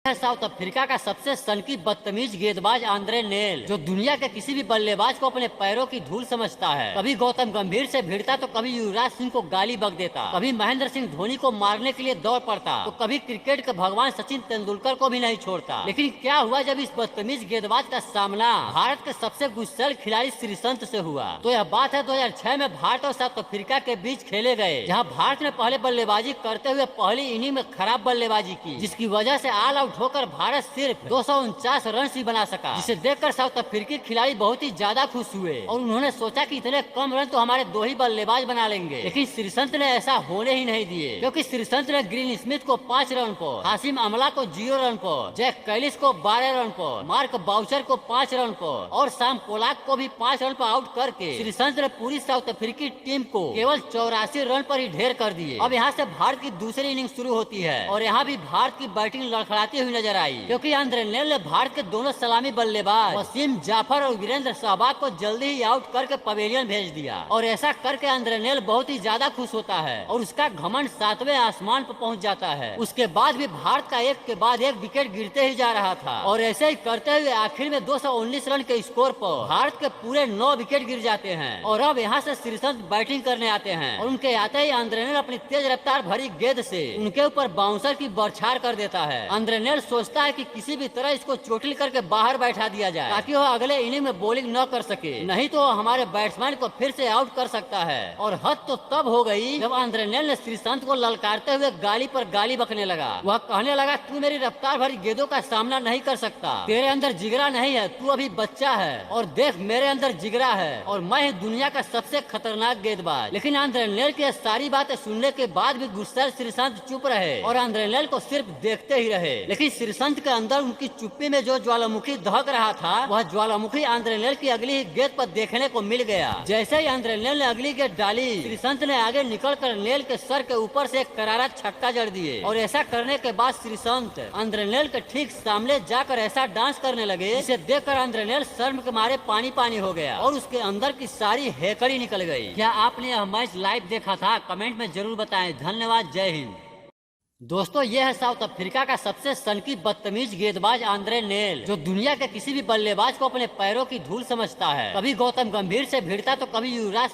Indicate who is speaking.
Speaker 1: है south Africa का सबसे सनकी बदतमीज गेंदबाज आंद्रे नेल, जो दुनिया के किसी भी बल्लेबाज को अपने पैरों की धूल समझता है। कभी गौतम गंभीर से भिड़ता तो कभी युवराज सिंह को गाली बक देता, कभी महेंद्र सिंह धोनी को मारने के लिए दौड़ पड़ता तो कभी क्रिकेट के भगवान सचिन तेंदुलकर को भी नहीं छोड़ता। लेकिन क्या हुआ जब इस बदतमीज गेंदबाज का सामना भारत के सबसे गुस्सैल खिलाड़ी श्रीसंत से हुआ? तो यह बात है 2006 में भारत और साउथ अफ्रीका के बीच खेले गए, जहाँ भारत ने पहले बल्लेबाजी करते हुए पहली इनिंग में खराब बल्लेबाजी की, जिसकी वजह से ऑल आउट होकर भारत सिर्फ 249 रन ही बना सका, जिसे देखकर साउथ अफ्रीकी खिलाड़ी बहुत ही ज्यादा खुश हुए और उन्होंने सोचा कि इतने कम रन तो हमारे दो ही बल्लेबाज बना लेंगे। लेकिन श्रीसंत ने ऐसा होने ही नहीं दिए, क्योंकि श्रीसंत ने ग्रीन स्मिथ को 5 रन पर, हाशिम अमला को 0 रन पर, जैक कैलिस को 12 रन पर, मार्क बाउचर को 5 रन पर और साम पोलाक को भी 5 रन पर आउट करके श्रीसंत ने पूरी साउथ अफ्रीकी टीम को केवल 84 रन पर ही ढेर कर दिए। अब यहाँ से भारत की दूसरी इनिंग शुरू होती है और यहाँ भी भारत की बैटिंग लड़खड़ाती हुई नजर आई, क्योंकि आंद्रे नेल ने भारत के दोनों सलामी बल्लेबाज वसीम जाफर और वीरेंद्र सहवाग को जल्दी ही आउट करके पवेलियन भेज दिया। और ऐसा करके आंद्रे नेल बहुत ही ज्यादा खुश होता है और उसका घमंड 7वें आसमान पर पहुंच जाता है। उसके बाद भी भारत का एक के बाद एक विकेट गिरते ही जा रहा था और ऐसे ही करते हुए आखिर में 219 रन के स्कोर पर भारत के पूरे 9 विकेट गिर जाते हैं। और अब यहाँ से श्रीसंत बैटिंग करने आते हैं और उनके आते ही आंद्रे नेल अपनी तेज रफ्तार भरी गेंद से उनके ऊपर बाउंसर की बौछार कर देता है। आंद्रे नेल सोचता है कि किसी भी तरह इसको चोटिल करके बाहर बैठा दिया जाए, ताकि वह अगले इनिंग में बॉलिंग न कर सके, नहीं तो हमारे बैट्समैन को फिर से आउट कर सकता है। और हद तो तब हो गई जब आंद्रे नेल ने श्रीसंत को ललकारते हुए गाली पर गाली बकने लगा। वह कहने लगा, तू मेरी रफ्तार भरी गेंदों का सामना नहीं कर सकता, तेरे अंदर जिगरा नहीं है, तू अभी बच्चा है, और देख मेरे अंदर जिगरा है और मैं ही दुनिया का सबसे खतरनाक गेंदबाज। लेकिन आंद्रे नेल की सारी बातें सुनने के बाद भी गुस्सैल श्रीसंत चुप रहे और आंद्रे नेल को सिर्फ देखते ही रहे। लेकिन श्रीसंत के अंदर उनकी चुप्पी में जो ज्वालामुखी दहक रहा था, वह ज्वालामुखी आंद्रे नेल की अगली गेंद पर देखने को मिल गया। जैसे ही आंद्रे नेल ने अगली गेंद डाली, श्रीसंत ने आगे निकलकर नेल के सर के ऊपर से एक करारा छक्का जड़ दिए और ऐसा करने के बाद श्रीसंत आंद्रे नेल के ठीक सामने जाकर ऐसा डांस करने लगे, जिसे देखकर आंद्रे नेल शर्म के मारे पानी पानी हो गया और उसके अंदर की सारी हेकड़ी निकल गई। क्या आपने यह मैच लाइव देखा था? कमेंट में जरूर बताएं। धन्यवाद। जय हिंद। दोस्तों, यह है साउथ अफ्रीका का सबसे सनकी बदतमीज गेंदबाज आंद्रे नेल, जो दुनिया के किसी भी बल्लेबाज को अपने पैरों की धूल समझता है। कभी गौतम गंभीर से भिड़ता तो कभी युवराज